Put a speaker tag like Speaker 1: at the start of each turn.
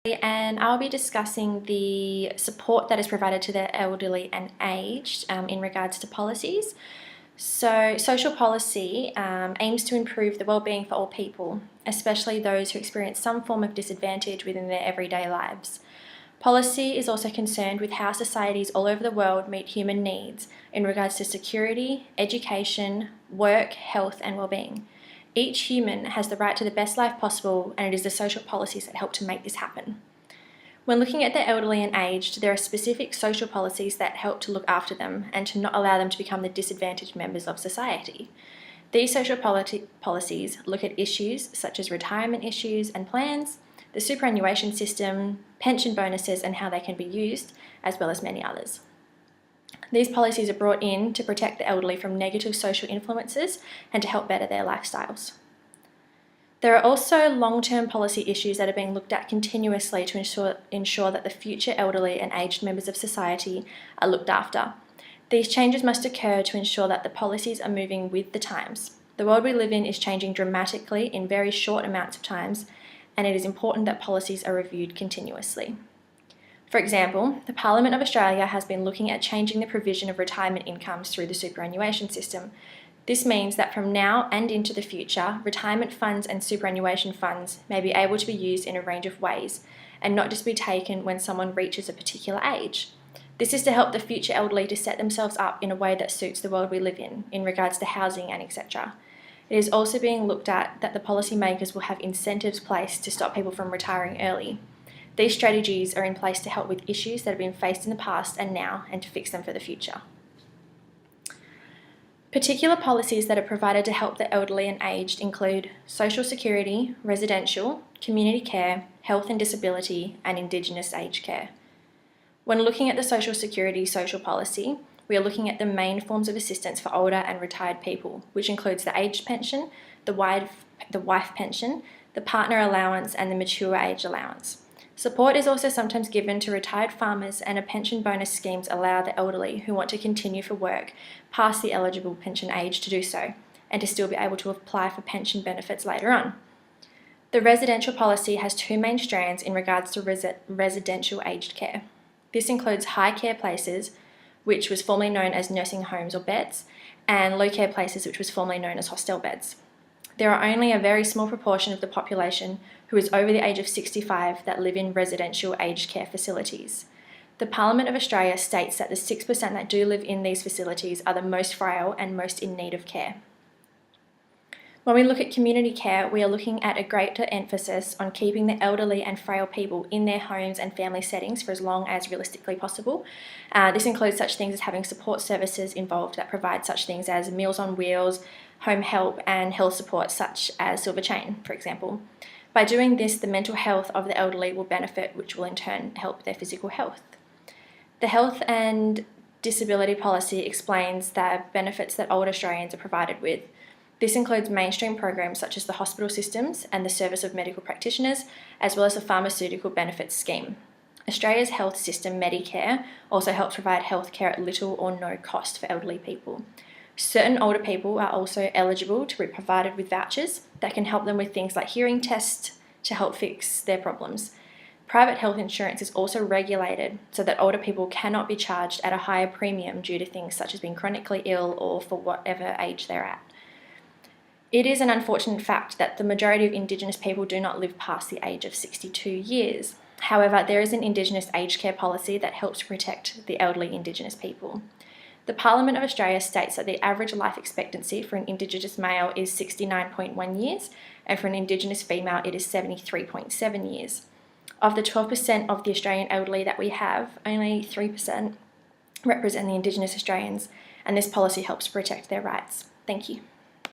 Speaker 1: And I'll be discussing the support that is provided to the elderly and aged in regards to policies. So social policy aims to improve the wellbeing for all people, especially those who experience some form of disadvantage within their everyday lives. Policy is also concerned with how societies all over the world meet human needs in regards to security, education, work, health and wellbeing. Each human has the right to the best life possible, and it is the social policies that help to make this happen. When looking at the elderly and aged, there are specific social policies that help to look after them and to not allow them to become the disadvantaged members of society. These social policies look at issues such as retirement issues and plans, the superannuation system, pension bonuses and how they can be used, as well as many others. These policies are brought in to protect the elderly from negative social influences and to help better their lifestyles. There are also long-term policy issues that are being looked at continuously to ensure that the future elderly and aged members of society are looked after. These changes must occur to ensure that the policies are moving with the times. The world we live in is changing dramatically in very short amounts of times, and it is important that policies are reviewed continuously. For example, the Parliament of Australia has been looking at changing the provision of retirement incomes through the superannuation system. This means that from now and into the future, retirement funds and superannuation funds may be able to be used in a range of ways and not just be taken when someone reaches a particular age. This is to help the future elderly to set themselves up in a way that suits the world we live in regards to housing and etc. It is also being looked at that the policymakers will have incentives placed to stop people from retiring early. These strategies are in place to help with issues that have been faced in the past and now, and to fix them for the future. Particular policies that are provided to help the elderly and aged include social security, residential, community care, health and disability, and Indigenous aged care. When looking at the social security social policy, we are looking at the main forms of assistance for older and retired people, which includes the aged pension, the wife pension, the partner allowance, and the mature age allowance. Support is also sometimes given to retired farmers, and a pension bonus schemes allow the elderly who want to continue for work past the eligible pension age to do so, and to still be able to apply for pension benefits later on. The residential policy has two main strands in regards to residential aged care. This includes high care places, which was formerly known as nursing homes or beds, and low care places, which was formerly known as hostel beds. There are only a very small proportion of the population who is over the age of 65 that live in residential aged care facilities. The Parliament of Australia states that the 6% that do live in these facilities are the most frail and most in need of care. When we look at community care, we are looking at a greater emphasis on keeping the elderly and frail people in their homes and family settings for as long as realistically possible. This includes such things as having support services involved that provide such things as Meals on Wheels, home help, and health support such as Silver Chain, for example. By doing this, the mental health of the elderly will benefit, which will in turn help their physical health. The Health and Disability Policy explains the benefits that older Australians are provided with. This includes mainstream programs such as the hospital systems and the service of medical practitioners, as well as the pharmaceutical benefits scheme. Australia's health system, Medicare, also helps provide health care at little or no cost for elderly people. Certain older people are also eligible to be provided with vouchers that can help them with things like hearing tests to help fix their problems. Private health insurance is also regulated so that older people cannot be charged at a higher premium due to things such as being chronically ill or for whatever age they're at. It is an unfortunate fact that the majority of Indigenous people do not live past the age of 62 years. However, there is an Indigenous aged care policy that helps protect the elderly Indigenous people. The Parliament of Australia states that the average life expectancy for an Indigenous male is 69.1 years, and for an Indigenous female it is 73.7 years. Of the 12% of the Australian elderly that we have, only 3% represent the Indigenous Australians, and this policy helps protect their rights. Thank you.